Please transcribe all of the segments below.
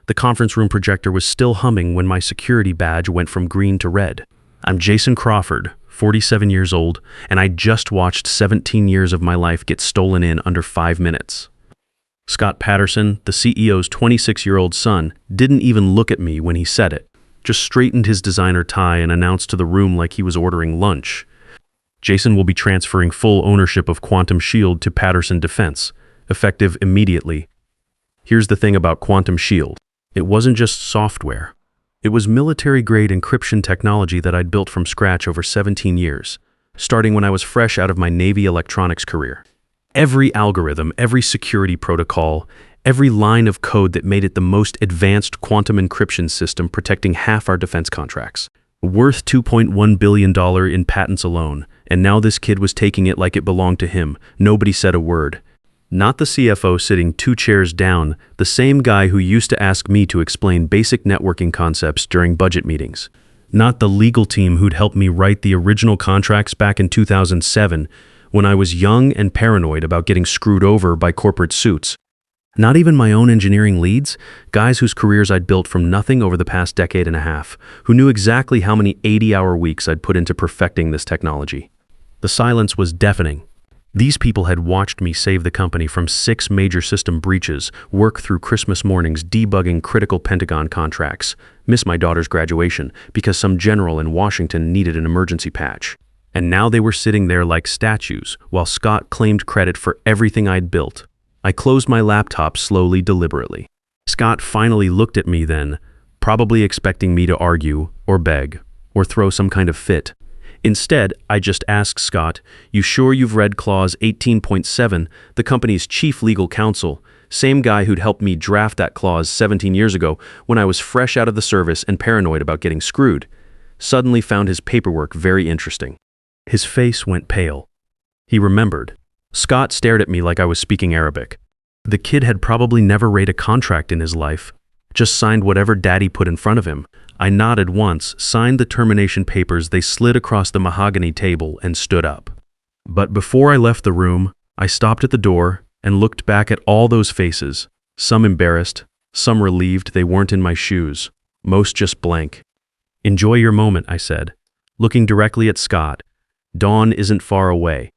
The conference room projector was still humming when my security badge went from green to red. I'm Jason Crawford, 47 years old, and I just watched 17 years of my life get stolen in under 5 minutes. Scott Patterson, the CEO's 26-year-old son, didn't even look at me when he said it, just straightened his designer tie and announced to the room like he was ordering lunch. Jason will be transferring full ownership of Quantum Shield to Patterson Defense, effective immediately. Here's the thing about Quantum Shield. It wasn't just software. It was military-grade encryption technology that I'd built from scratch over 17 years, starting when I was fresh out of my Navy electronics career. Every algorithm, every security protocol, every line of code that made it the most advanced quantum encryption system protecting half our defense contracts. Worth $2.1 billion in patents alone, and now this kid was taking it like it belonged to him. Nobody said a word. Not the CFO sitting 2 chairs down, the same guy who used to ask me to explain basic networking concepts during budget meetings. Not the legal team who'd helped me write the original contracts back in 2007, when I was young and paranoid about getting screwed over by corporate suits. Not even my own engineering leads, guys whose careers I'd built from nothing over the past decade and a half, who knew exactly how many 80-hour weeks I'd put into perfecting this technology. The silence was deafening. These people had watched me save the company from 6 major system breaches, work through Christmas mornings debugging critical Pentagon contracts, miss my daughter's graduation because some general in Washington needed an emergency patch. And now they were sitting there like statues, while Scott claimed credit for everything I'd built. I closed my laptop slowly, deliberately. Scott finally looked at me then, probably expecting me to argue, or beg, or throw some kind of fit. Instead, I just asked Scott, "You sure you've read Clause 18.7, the company's chief legal counsel, same guy who'd helped me draft that clause 17 years ago when I was fresh out of the service and paranoid about getting screwed?" Suddenly found his paperwork very interesting. His face went pale. He remembered. Scott stared at me like I was speaking Arabic. The kid had probably never read a contract in his life, just signed whatever daddy put in front of him. I nodded once, signed the termination papers. They slid across the mahogany table and stood up. But before I left the room, I stopped at the door and looked back at all those faces, some embarrassed, some relieved they weren't in my shoes, most just blank. "Enjoy your moment," I said, looking directly at Scott. "Dawn isn't far away."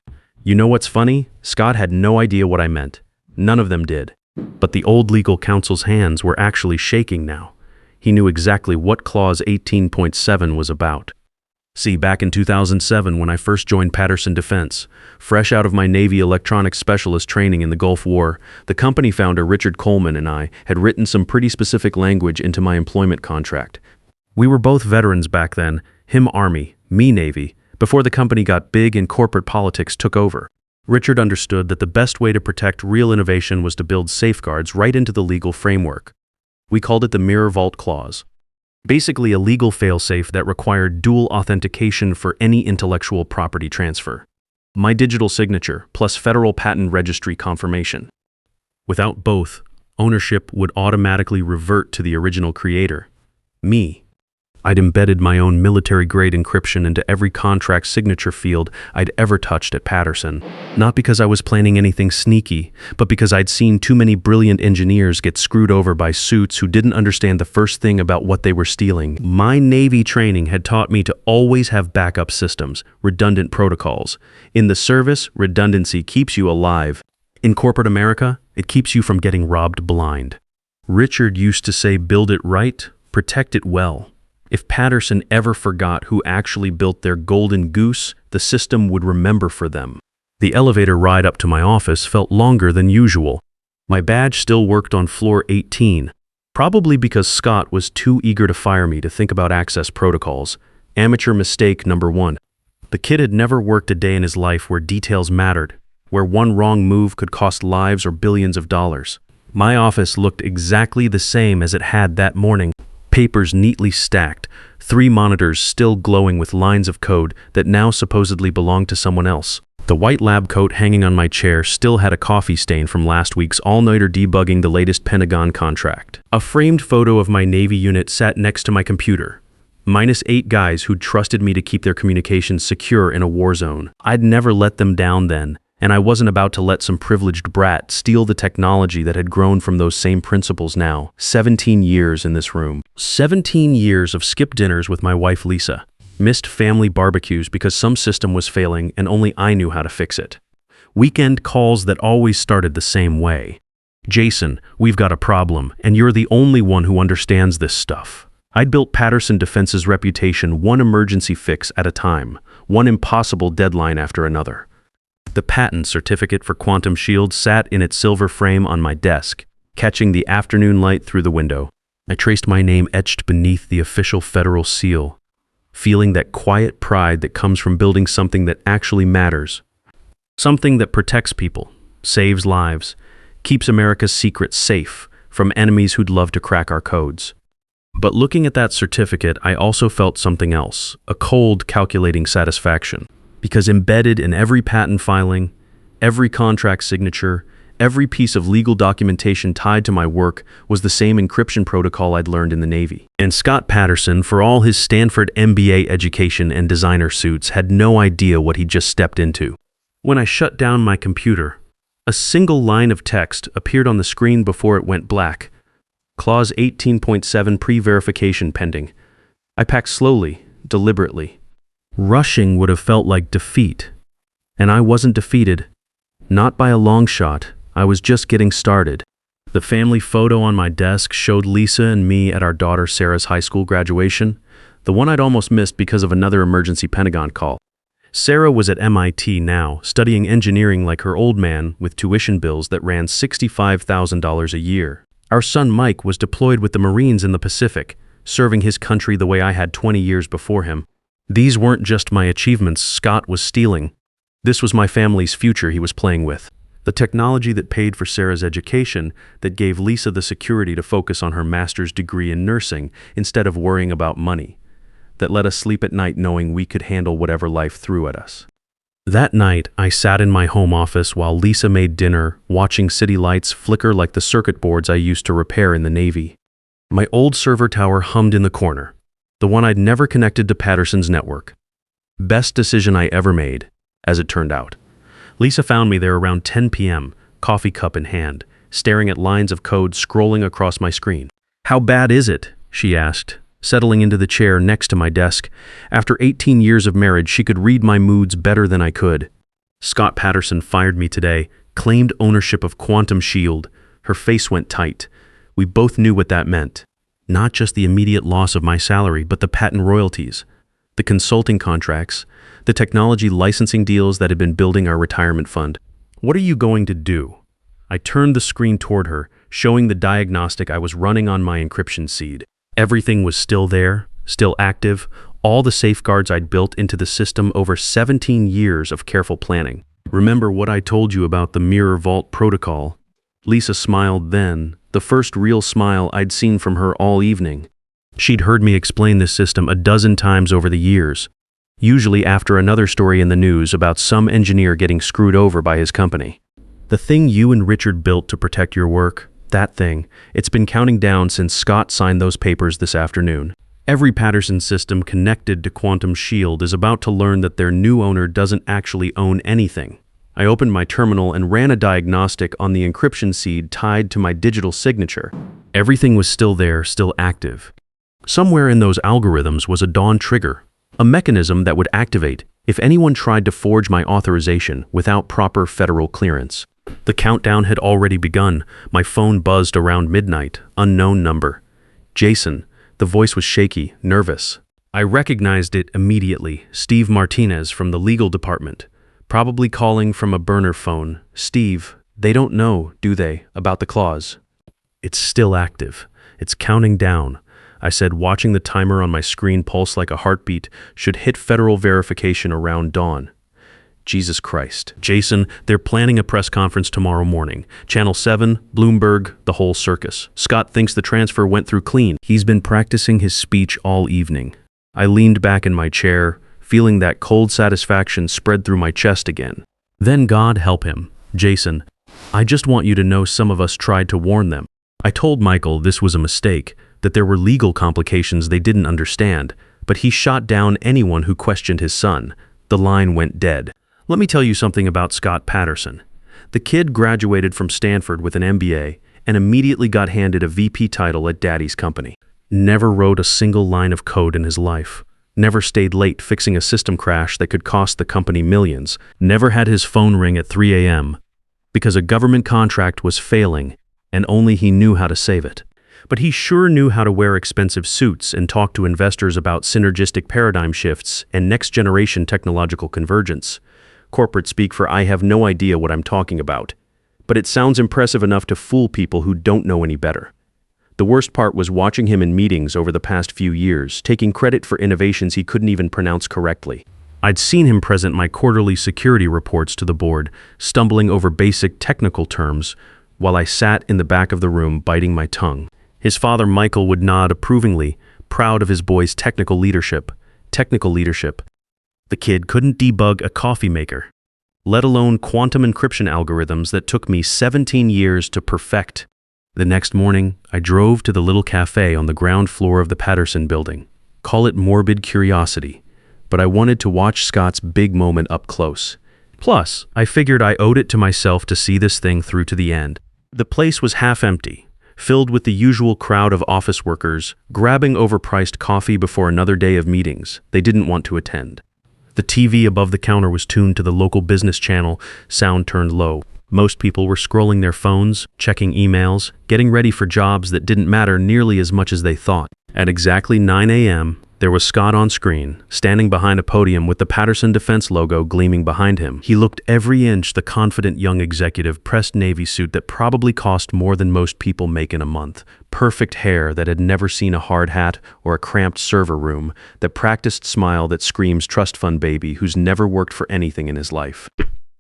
You know what's funny? Scott had no idea what I meant. None of them did. But the old legal counsel's hands were actually shaking now. He knew exactly what Clause 18.7 was about. See, back in 2007 when I first joined Patterson Defense, fresh out of my Navy electronics specialist training in the Gulf War, the company founder Richard Coleman and I had written some pretty specific language into my employment contract. We were both veterans back then, him Army, me Navy, before the company got big and corporate politics took over. Richard understood that the best way to protect real innovation was to build safeguards right into the legal framework. We called it the Mirror Vault Clause. Basically a legal failsafe that required dual authentication for any intellectual property transfer. My digital signature plus federal patent registry confirmation. Without both, ownership would automatically revert to the original creator, me. I'd embedded my own military-grade encryption into every contract signature field I'd ever touched at Patterson. Not because I was planning anything sneaky, but because I'd seen too many brilliant engineers get screwed over by suits who didn't understand the first thing about what they were stealing. My Navy training had taught me to always have backup systems, redundant protocols. In the service, redundancy keeps you alive. In corporate America, it keeps you from getting robbed blind. Richard used to say, "Build it right, protect it well." If Patterson ever forgot who actually built their golden goose, the system would remember for them. The elevator ride up to my office felt longer than usual. My badge still worked on floor 18, probably because Scott was too eager to fire me to think about access protocols. Amateur mistake number 1. The kid had never worked a day in his life where details mattered, where one wrong move could cost lives or billions of dollars. My office looked exactly the same as it had that morning. Papers neatly stacked, 3 monitors still glowing with lines of code that now supposedly belonged to someone else. The white lab coat hanging on my chair still had a coffee stain from last week's all-nighter debugging the latest Pentagon contract. A framed photo of my Navy unit sat next to my computer. -8 guys who'd trusted me to keep their communications secure in a war zone. I'd never let them down then, And I wasn't about to let some privileged brat steal the technology that had grown from those same principles now. 17 years in this room. 17 years of skipped dinners with my wife Lisa. Missed family barbecues because some system was failing and only I knew how to fix it. Weekend calls that always started the same way. Jason, we've got a problem, and you're the only one who understands this stuff. I'd built Patterson Defense's reputation one emergency fix at a time, one impossible deadline after another. The patent certificate for Quantum Shield sat in its silver frame on my desk, catching the afternoon light through the window. I traced my name etched beneath the official federal seal, feeling that quiet pride that comes from building something that actually matters. Something that protects people, saves lives, keeps America's secrets safe from enemies who'd love to crack our codes. But looking at that certificate, I also felt something else, a cold, calculating satisfaction. Because embedded in every patent filing, every contract signature, every piece of legal documentation tied to my work was the same encryption protocol I'd learned in the Navy. And Scott Patterson, for all his Stanford MBA education and designer suits, had no idea what he'd just stepped into. When I shut down my computer, a single line of text appeared on the screen before it went black. Clause 18.7 pre-verification pending. I packed slowly, deliberately. Rushing would have felt like defeat. And I wasn't defeated. Not by a long shot. I was just getting started. The family photo on my desk showed Lisa and me at our daughter Sarah's high school graduation, the one I'd almost missed because of another emergency Pentagon call. Sarah was at MIT now, studying engineering like her old man with tuition bills that ran $65,000 a year. Our son Mike was deployed with the Marines in the Pacific, serving his country the way I had 20 years before him. These weren't just my achievements Scott was stealing. This was my family's future he was playing with. The technology that paid for Sarah's education, that gave Lisa the security to focus on her master's degree in nursing instead of worrying about money, that let us sleep at night knowing we could handle whatever life threw at us. That night, I sat in my home office while Lisa made dinner, watching city lights flicker like the circuit boards I used to repair in the Navy. My old server tower hummed in the corner, the one I'd never connected to Patterson's network. Best decision I ever made, as it turned out. Lisa found me there around 10 p.m., coffee cup in hand, staring at lines of code scrolling across my screen. "How bad is it?" she asked, settling into the chair next to my desk. After 18 years of marriage, she could read my moods better than I could. Scott Patterson fired me today, claimed ownership of Quantum Shield. Her face went tight. We both knew what that meant. Not just the immediate loss of my salary, but the patent royalties, the consulting contracts, the technology licensing deals that had been building our retirement fund. "What are you going to do?" I turned the screen toward her, showing the diagnostic I was running on my encryption seed. Everything was still there, still active, all the safeguards I'd built into the system over 17 years of careful planning. "Remember what I told you about the Mirror Vault protocol?" Lisa smiled then, the first real smile I'd seen from her all evening. She'd heard me explain this system a dozen times over the years, usually after another story in the news about some engineer getting screwed over by his company. "The thing you and Richard built to protect your work, that thing, it's been counting down since Scott signed those papers this afternoon. Every Patterson system connected to Quantum Shield is about to learn that their new owner doesn't actually own anything." I opened my terminal and ran a diagnostic on the encryption seed tied to my digital signature. Everything was still there, still active. Somewhere in those algorithms was a dawn trigger, a mechanism that would activate if anyone tried to forge my authorization without proper federal clearance. The countdown had already begun. My phone buzzed around midnight, unknown number. Jason. The voice was shaky, nervous. I recognized it immediately, Steve Martinez from the legal department. Probably calling from a burner phone. "Steve, they don't know, do they, about the clause?" "It's still active. It's counting down," I said, watching the timer on my screen pulse like a heartbeat. "Should hit federal verification around dawn." Jesus Christ. "Jason, they're planning a press conference tomorrow morning. Channel 7, Bloomberg, the whole circus. Scott thinks the transfer went through clean. He's been practicing his speech all evening." I leaned back in my chair, feeling that cold satisfaction spread through my chest again. "Then God help him. Jason, I just want you to know some of us tried to warn them. I told Michael this was a mistake, that there were legal complications they didn't understand, but he shot down anyone who questioned his son." The line went dead. Let me tell you something about Scott Patterson. The kid graduated from Stanford with an MBA and immediately got handed a VP title at Daddy's company. Never wrote a single line of code in his life. Never stayed late fixing a system crash that could cost the company millions. Never had his phone ring at 3 a.m. because a government contract was failing and only he knew how to save it. But he sure knew how to wear expensive suits and talk to investors about synergistic paradigm shifts and next-generation technological convergence. Corporate speak for I have no idea what I'm talking about. But it sounds impressive enough to fool people who don't know any better. The worst part was watching him in meetings over the past few years, taking credit for innovations he couldn't even pronounce correctly. I'd seen him present my quarterly security reports to the board, stumbling over basic technical terms, while I sat in the back of the room biting my tongue. His father Michael would nod approvingly, proud of his boy's technical leadership. The kid couldn't debug a coffee maker, let alone quantum encryption algorithms that took me 17 years to perfect. The next morning, I drove to the little cafe on the ground floor of the Patterson building. Call it morbid curiosity, but I wanted to watch Scott's big moment up close. Plus, I figured I owed it to myself to see this thing through to the end. The place was half empty, filled with the usual crowd of office workers, grabbing overpriced coffee before another day of meetings they didn't want to attend. The TV above the counter was tuned to the local business channel, sound turned low. Most people were scrolling their phones, checking emails, getting ready for jobs that didn't matter nearly as much as they thought. At exactly 9 a.m., there was Scott on screen, standing behind a podium with the Patterson Defense logo gleaming behind him. He looked every inch the confident young executive pressed Navy suit that probably cost more than most people make in a month, perfect hair that had never seen a hard hat or a cramped server room, that practiced smile that screams trust fund baby who's never worked for anything in his life.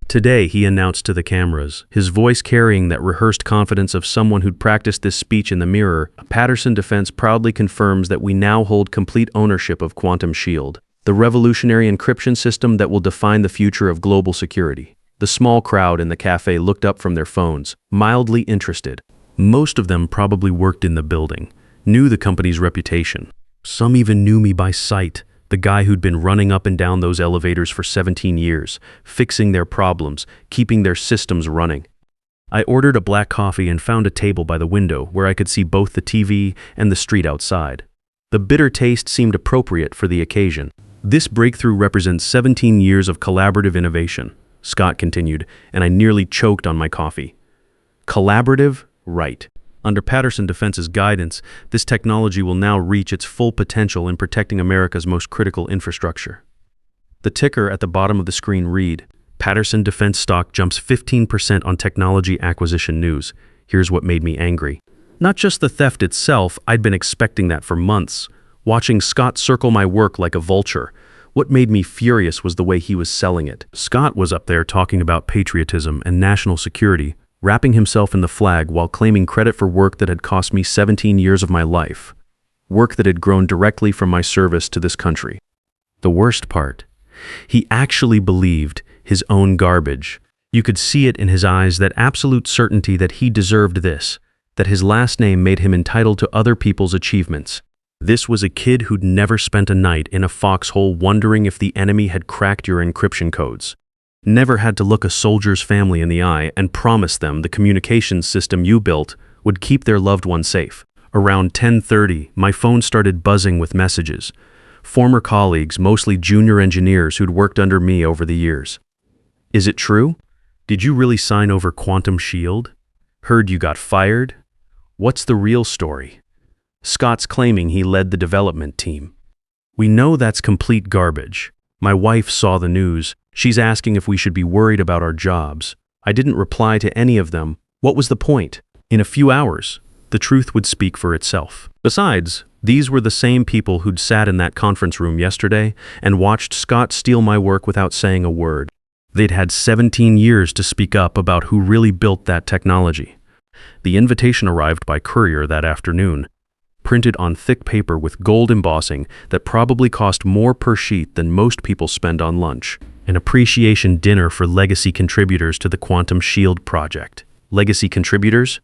Today, he announced to the cameras, his voice carrying that rehearsed confidence of someone who'd practiced this speech in the mirror, Patterson Defense proudly confirms that we now hold complete ownership of Quantum Shield, the revolutionary encryption system that will define the future of global security. The small crowd in the cafe looked up from their phones, mildly interested. Most of them probably worked in the building, knew the company's reputation. Some even knew me by sight. The guy who'd been running up and down those elevators for 17 years, fixing their problems, keeping their systems running. I ordered a black coffee and found a table by the window where I could see both the TV and the street outside. The bitter taste seemed appropriate for the occasion. This breakthrough represents 17 years of collaborative innovation, Scott continued, and I nearly choked on my coffee. Collaborative? Right. Under Patterson Defense's guidance, this technology will now reach its full potential in protecting America's most critical infrastructure. The ticker at the bottom of the screen read, Patterson Defense stock jumps 15% on technology acquisition news. Here's what made me angry. Not just the theft itself, I'd been expecting that for months. Watching Scott circle my work like a vulture. What made me furious was the way he was selling it. Scott was up there talking about patriotism and national security, wrapping himself in the flag while claiming credit for work that had cost me 17 years of my life. Work that had grown directly from my service to this country. The worst part, he actually believed his own garbage. You could see it in his eyes, that absolute certainty that he deserved this, that his last name made him entitled to other people's achievements. This was a kid who'd never spent a night in a foxhole wondering if the enemy had cracked your encryption codes. Never had to look a soldier's family in the eye and promise them the communications system you built would keep their loved one safe. Around 10:30, my phone started buzzing with messages. Former colleagues, mostly junior engineers who'd worked under me over the years. Is it true? Did you really sign over Quantum Shield? Heard you got fired? What's the real story? Scott's claiming he led the development team. We know that's complete garbage. My wife saw the news. She's asking if we should be worried about our jobs. I didn't reply to any of them. What was the point? In a few hours, the truth would speak for itself. Besides, these were the same people who'd sat in that conference room yesterday and watched Scott steal my work without saying a word. They'd had 17 years to speak up about who really built that technology. The invitation arrived by courier that afternoon, printed on thick paper with gold embossing that probably cost more per sheet than most people spend on lunch. An appreciation dinner for legacy contributors to the Quantum Shield project. Legacy contributors?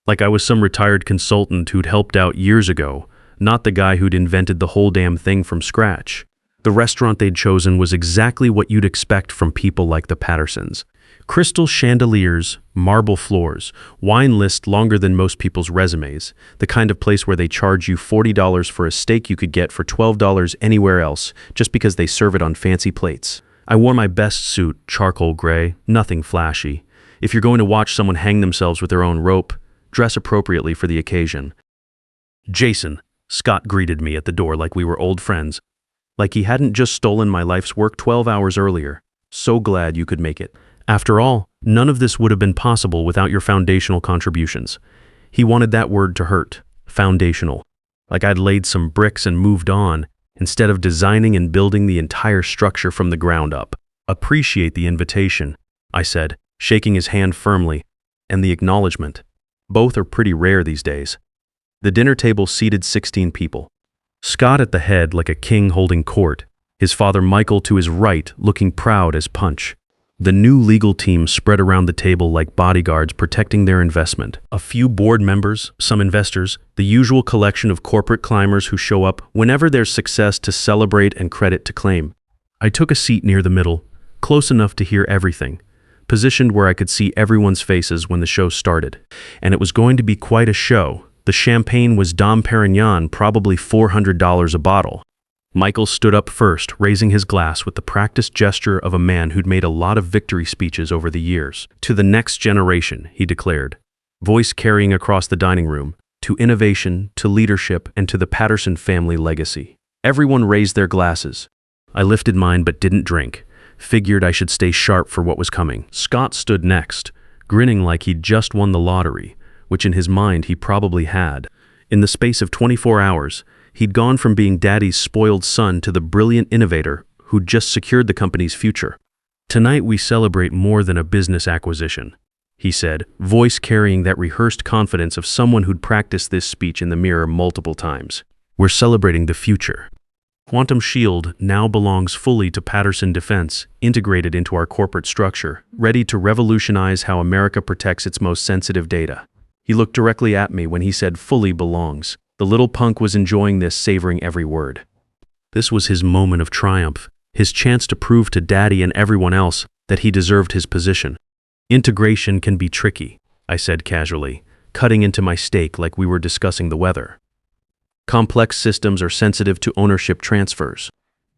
Like I was some retired consultant who'd helped out years ago, not the guy who'd invented the whole damn thing from scratch. The restaurant they'd chosen was exactly what you'd expect from people like the Pattersons. Crystal chandeliers, marble floors, wine list longer than most people's resumes, the kind of place where they charge you $40 for a steak you could get for $12 anywhere else just because they serve it on fancy plates. I wore my best suit, charcoal gray, nothing flashy. If you're going to watch someone hang themselves with their own rope, dress appropriately for the occasion. "Jason," Scott greeted me at the door like we were old friends, like he hadn't just stolen my life's work 12 hours earlier. "So glad you could make it. After all, none of this would have been possible without your foundational contributions." He wanted that word to hurt. Foundational. Like I'd laid some bricks and moved on, instead of designing and building the entire structure from the ground up. "Appreciate the invitation," I said, shaking his hand firmly, "and the acknowledgement. Both are pretty rare these days." The dinner table seated 16 people. Scott at the head like a king holding court, his father Michael to his right looking proud as punch. The new legal team spread around the table like bodyguards protecting their investment. A few board members, some investors, the usual collection of corporate climbers who show up whenever there's success to celebrate and credit to claim. I took a seat near the middle, close enough to hear everything, positioned where I could see everyone's faces when the show started. And it was going to be quite a show. The champagne was Dom Perignon, probably $400 a bottle. Michael stood up first, raising his glass with the practiced gesture of a man who'd made a lot of victory speeches over the years. "To the next generation," he declared, voice carrying across the dining room, "to innovation, to leadership, and to the Patterson family legacy." Everyone raised their glasses. I lifted mine but didn't drink. Figured I should stay sharp for what was coming. Scott stood next, grinning like he'd just won the lottery, which in his mind he probably had. In the space of 24 hours, he'd gone from being daddy's spoiled son to the brilliant innovator who'd just secured the company's future. "Tonight we celebrate more than a business acquisition," he said, voice carrying that rehearsed confidence of someone who'd practiced this speech in the mirror multiple times. "We're celebrating the future. Quantum Shield now belongs fully to Patterson Defense, integrated into our corporate structure, ready to revolutionize how America protects its most sensitive data." He looked directly at me when he said fully belongs. The little punk was enjoying this, savoring every word. This was his moment of triumph, his chance to prove to Daddy and everyone else that he deserved his position. "Integration can be tricky," I said casually, cutting into my steak like we were discussing the weather. "Complex systems are sensitive to ownership transfers.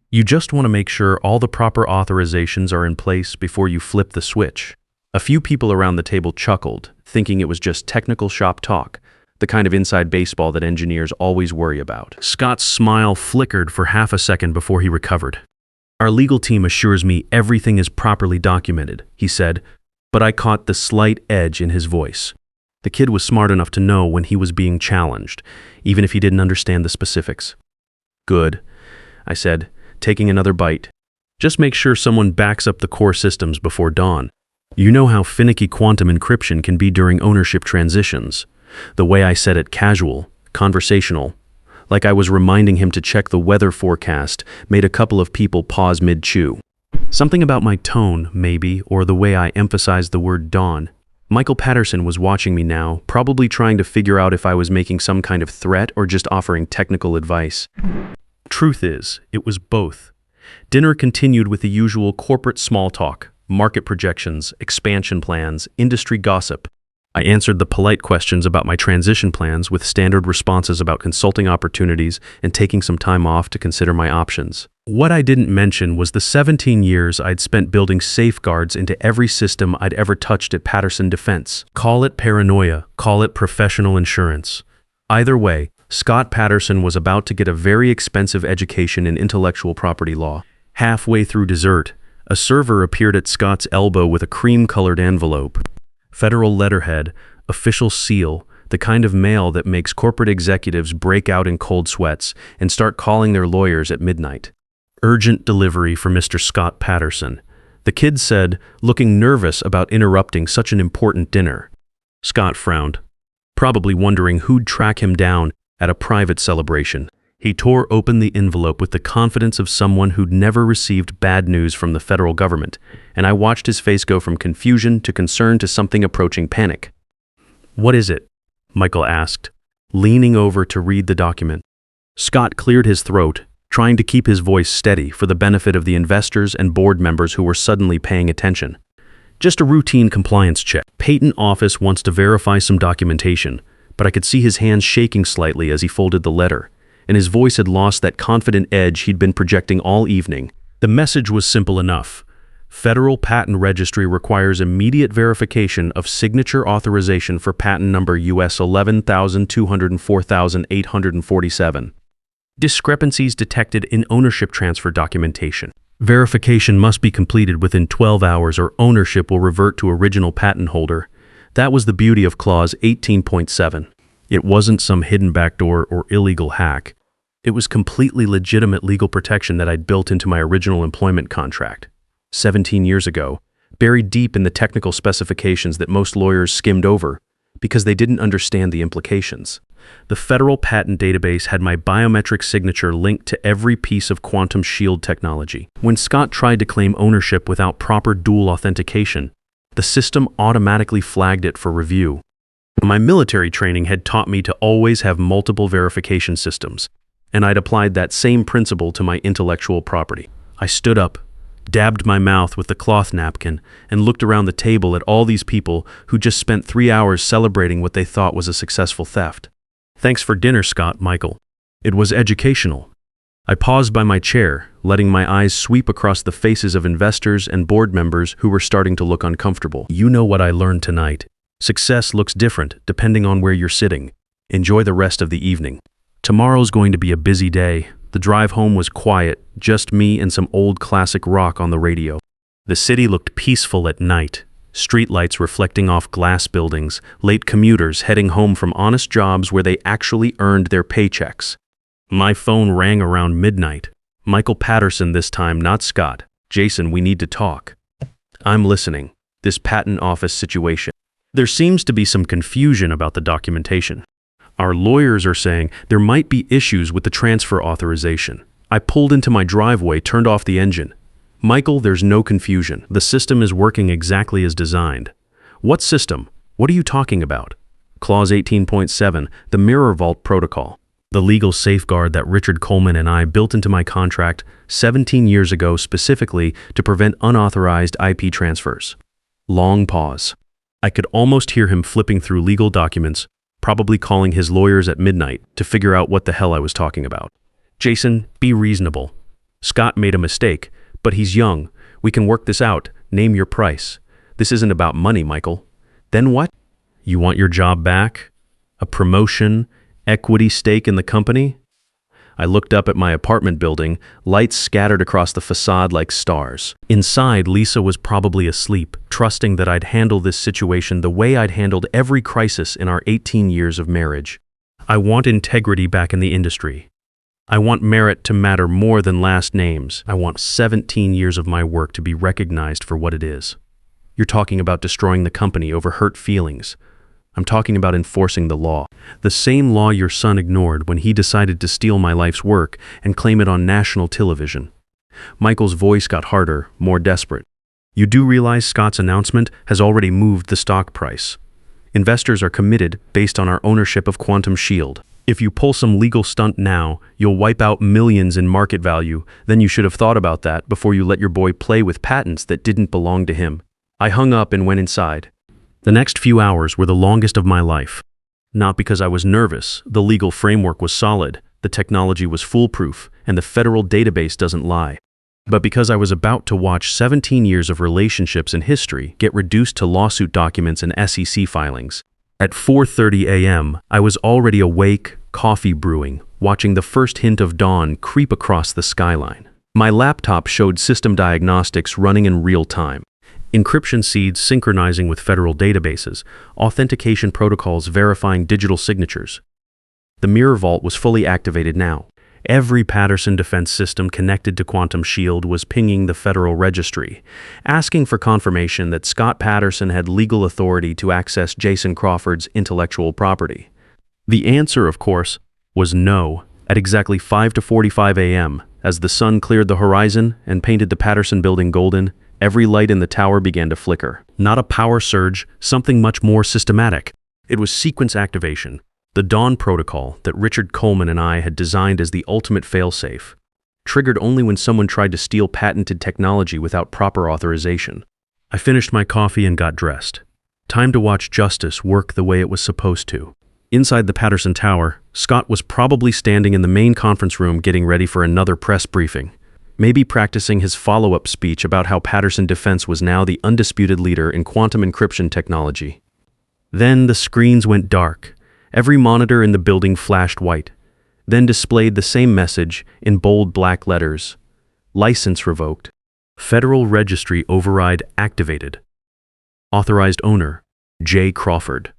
You just want to make sure all the proper authorizations are in place before you flip the switch." A few people around the table chuckled, thinking it was just technical shop talk, the kind of inside baseball that engineers always worry about. Scott's smile flickered for half a second before he recovered. "Our legal team assures me everything is properly documented," he said, but I caught the slight edge in his voice. The kid was smart enough to know when he was being challenged, even if he didn't understand the specifics. "Good," I said, taking another bite. "Just make sure someone backs up the core systems before dawn. You know how finicky quantum encryption can be during ownership transitions." The way I said it, casual, conversational, like I was reminding him to check the weather forecast, made a couple of people pause mid-chew. Something about my tone, maybe, or the way I emphasized the word dawn. Michael Patterson was watching me now, probably trying to figure out if I was making some kind of threat or just offering technical advice. Truth is, it was both. Dinner continued with the usual corporate small talk, market projections, expansion plans, industry gossip. I answered the polite questions about my transition plans with standard responses about consulting opportunities and taking some time off to consider my options. What I didn't mention was the 17 years I'd spent building safeguards into every system I'd ever touched at Patterson Defense. Call it paranoia, call it professional insurance. Either way, Scott Patterson was about to get a very expensive education in intellectual property law. Halfway through dessert, a server appeared at Scott's elbow with a cream-colored envelope. Federal letterhead, official seal, the kind of mail that makes corporate executives break out in cold sweats and start calling their lawyers at midnight. Urgent delivery for Mr. Scott Patterson, the kid said, looking nervous about interrupting such an important dinner. Scott frowned, probably wondering who'd track him down at a private celebration. He tore open the envelope with the confidence of someone who'd never received bad news from the federal government, and I watched his face go from confusion to concern to something approaching panic. "What is it?" Michael asked, leaning over to read the document. Scott cleared his throat, trying to keep his voice steady for the benefit of the investors and board members who were suddenly paying attention. Just a routine compliance check. Patent office wants to verify some documentation, but I could see his hands shaking slightly as he folded the letter, and his voice had lost that confident edge he'd been projecting all evening. The message was simple enough. Federal Patent Registry requires immediate verification of signature authorization for patent number US 11,204,847. Discrepancies detected in ownership transfer documentation. Verification must be completed within 12 hours or ownership will revert to original patent holder. That was the beauty of Clause 18.7. It wasn't some hidden backdoor or illegal hack. It was completely legitimate legal protection that I'd built into my original employment contract. 17 years ago, buried deep in the technical specifications that most lawyers skimmed over because they didn't understand the implications. The Federal Patent Database had my biometric signature linked to every piece of quantum shield technology. When Scott tried to claim ownership without proper dual authentication, the system automatically flagged it for review. My military training had taught me to always have multiple verification systems, and I'd applied that same principle to my intellectual property. I stood up, dabbed my mouth with the cloth napkin, and looked around the table at all these people who just spent 3 hours celebrating what they thought was a successful theft. Thanks for dinner, Scott, Michael. It was educational. I paused by my chair, letting my eyes sweep across the faces of investors and board members who were starting to look uncomfortable. You know what I learned tonight. Success looks different depending on where you're sitting. Enjoy the rest of the evening. Tomorrow's going to be a busy day. The drive home was quiet, just me and some old classic rock on the radio. The city looked peaceful at night. Streetlights reflecting off glass buildings, late commuters heading home from honest jobs where they actually earned their paychecks. My phone rang around midnight. Michael Patterson this time, not Scott. Jason, we need to talk. I'm listening. This patent office situation. There seems to be some confusion about the documentation. Our lawyers are saying there might be issues with the transfer authorization. I pulled into my driveway, turned off the engine. Michael, there's no confusion. The system is working exactly as designed. What system? What are you talking about? Clause 18.7, the Mirror Vault Protocol. The legal safeguard that Richard Coleman and I built into my contract 17 years ago specifically to prevent unauthorized IP transfers. Long pause. I could almost hear him flipping through legal documents, probably calling his lawyers at midnight to figure out what the hell I was talking about. Jason, be reasonable. Scott made a mistake, but he's young. We can work this out. Name your price. This isn't about money, Michael. Then what? You want your job back? A promotion? Equity stake in the company? I looked up at my apartment building, lights scattered across the facade like stars. Inside, Lisa was probably asleep, trusting that I'd handle this situation the way I'd handled every crisis in our 18 years of marriage. I want integrity back in the industry. I want merit to matter more than last names. I want 17 years of my work to be recognized for what it is. You're talking about destroying the company over hurt feelings. I'm talking about enforcing the law. The same law your son ignored when he decided to steal my life's work and claim it on national television. Michael's voice got harder, more desperate. You do realize Scott's announcement has already moved the stock price. Investors are committed based on our ownership of Quantum Shield. If you pull some legal stunt now, you'll wipe out millions in market value. Then you should have thought about that before you let your boy play with patents that didn't belong to him. I hung up and went inside. The next few hours were the longest of my life. Not because I was nervous. The legal framework was solid, the technology was foolproof, and the federal database doesn't lie. But because I was about to watch 17 years of relationships and history get reduced to lawsuit documents and SEC filings. At 4:30 a.m., I was already awake, coffee brewing, watching the first hint of dawn creep across the skyline. My laptop showed system diagnostics running in real time. Encryption seeds synchronizing with federal databases, authentication protocols verifying digital signatures. The Mirror Vault was fully activated now. Every Patterson defense system connected to Quantum Shield was pinging the Federal Registry, asking for confirmation that Scott Patterson had legal authority to access Jason Crawford's intellectual property. The answer, of course, was no. At exactly 5:45 a.m., as the sun cleared the horizon and painted the Patterson building golden, every light in the tower began to flicker. Not a power surge, something much more systematic. It was sequence activation. The Dawn protocol that Richard Coleman and I had designed as the ultimate failsafe. triggered only when someone tried to steal patented technology without proper authorization. I finished my coffee and got dressed. Time to watch justice work the way it was supposed to. Inside the Patterson Tower, Scott was probably standing in the main conference room getting ready for another press briefing, maybe practicing his follow-up speech about how Patterson Defense was now the undisputed leader in quantum encryption technology. Then the screens went dark. Every monitor in the building flashed white, then displayed the same message in bold black letters: license revoked. Federal Registry override activated. Authorized owner, J. Crawford.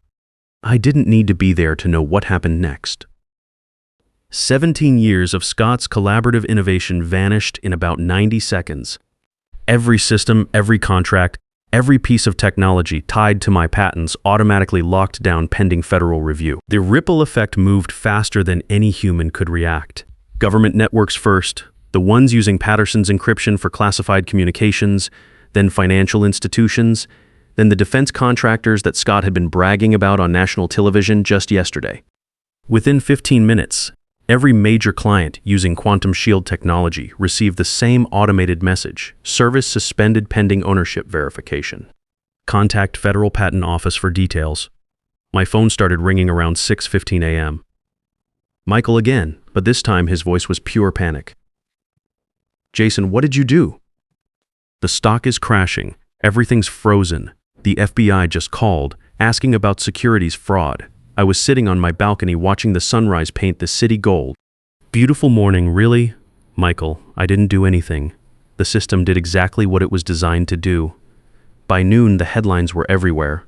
I didn't need to be there to know what happened next. 17 years of Scott's collaborative innovation vanished in about 90 seconds. Every system, every contract, every piece of technology tied to my patents automatically locked down pending federal review. The ripple effect moved faster than any human could react. Government networks first, the ones using Patterson's encryption for classified communications, then financial institutions, then the defense contractors that Scott had been bragging about on national television just yesterday. Within 15 minutes, every major client using quantum shield technology received the same automated message: service suspended pending ownership verification. Contact Federal Patent Office for details. My phone started ringing around 6:15 a.m. Michael again, but this time his voice was pure panic. Jason, what did you do? The stock is crashing. Everything's frozen. The FBI just called, asking about securities fraud. I was sitting on my balcony watching the sunrise paint the city gold. Beautiful morning, really? Michael, I didn't do anything. The system did exactly what it was designed to do. By noon, the headlines were everywhere.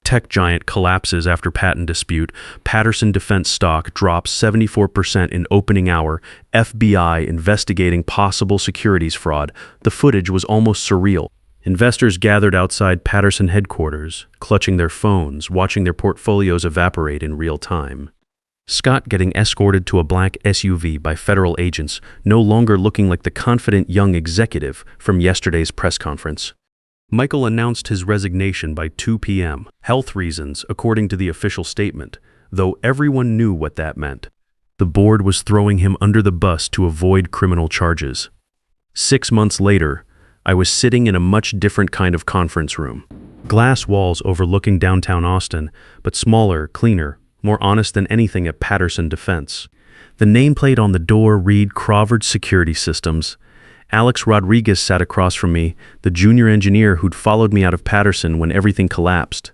Tech giant collapses after patent dispute. Patterson Defense stock drops 74% in opening hour. FBI investigating possible securities fraud. The footage was almost surreal. Investors gathered outside Patterson headquarters, clutching their phones, watching their portfolios evaporate in real time. Scott getting escorted to a black SUV by federal agents, no longer looking like the confident young executive from yesterday's press conference. Michael announced his resignation by 2 p.m. Health reasons, according to the official statement, though everyone knew what that meant. The board was throwing him under the bus to avoid criminal charges. 6 months later, I was sitting in a much different kind of conference room. Glass walls overlooking downtown Austin, but smaller, cleaner, more honest than anything at Patterson Defense. The nameplate on the door read Crawford Security Systems. Alex Rodriguez sat across from me, the junior engineer who'd followed me out of Patterson when everything collapsed.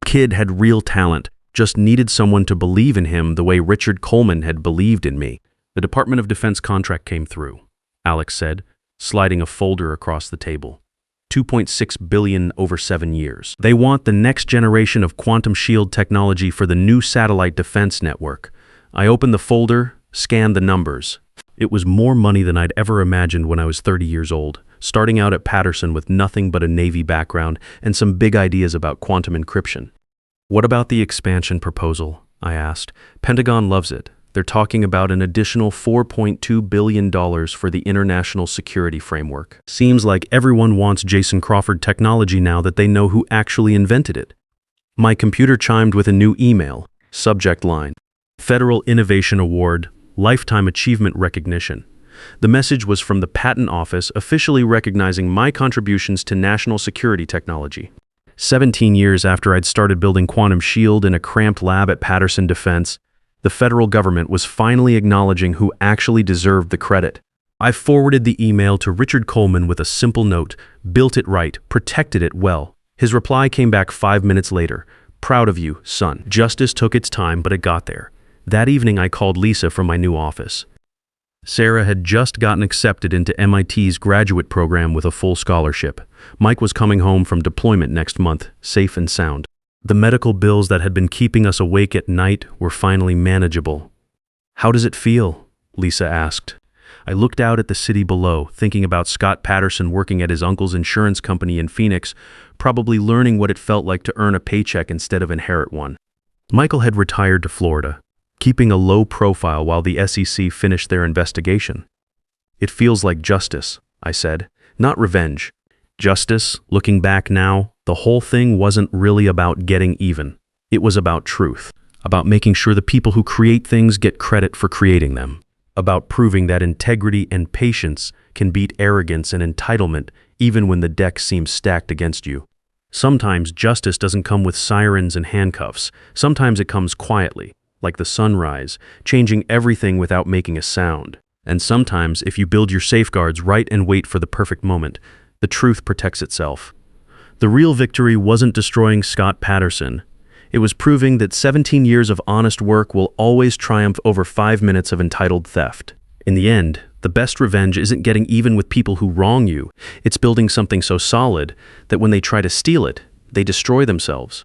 Kid had real talent, just needed someone to believe in him the way Richard Coleman had believed in me. The Department of Defense contract came through, Alex said, sliding a folder across the table. $2.6 billion over 7 years. They want the next generation of quantum shield technology for the new satellite defense network. I opened the folder, scanned the numbers. It was more money than I'd ever imagined when I was 30 years old, starting out at Patterson with nothing but a Navy background and some big ideas about quantum encryption. What about the expansion proposal? I asked. Pentagon loves it. They're talking about an additional $4.2 billion for the international security framework. Seems like everyone wants Jason Crawford technology now that they know who actually invented it. My computer chimed with a new email. Subject line: Federal Innovation Award, Lifetime Achievement Recognition. The message was from the Patent Office officially recognizing my contributions to national security technology. 17 years after I'd started building Quantum Shield in a cramped lab at Patterson Defense, the federal government was finally acknowledging who actually deserved the credit. I forwarded the email to Richard Coleman with a simple note: built it right, protected it well. His reply came back 5 minutes later: proud of you, son. Justice took its time, but it got there. That evening I called Lisa from my new office. Sarah had just gotten accepted into MIT's graduate program with a full scholarship. Mike was coming home from deployment next month, safe and sound. The medical bills that had been keeping us awake at night were finally manageable. How does it feel? Lisa asked. I looked out at the city below, thinking about Scott Patterson working at his uncle's insurance company in Phoenix, probably learning what it felt like to earn a paycheck instead of inherit one. Michael had retired to Florida, keeping a low profile while the SEC finished their investigation. It feels like justice, I said, not revenge. Justice, looking back now, the whole thing wasn't really about getting even. It was about truth, about making sure the people who create things get credit for creating them. about proving that integrity and patience can beat arrogance and entitlement even when the deck seems stacked against you. Sometimes justice doesn't come with sirens and handcuffs. Sometimes it comes quietly, like the sunrise, changing everything without making a sound. And sometimes, if you build your safeguards right and wait for the perfect moment, the truth protects itself. The real victory wasn't destroying Scott Patterson. It was proving that 17 years of honest work will always triumph over 5 minutes of entitled theft. In the end, the best revenge isn't getting even with people who wrong you. It's building something so solid that when they try to steal it, they destroy themselves.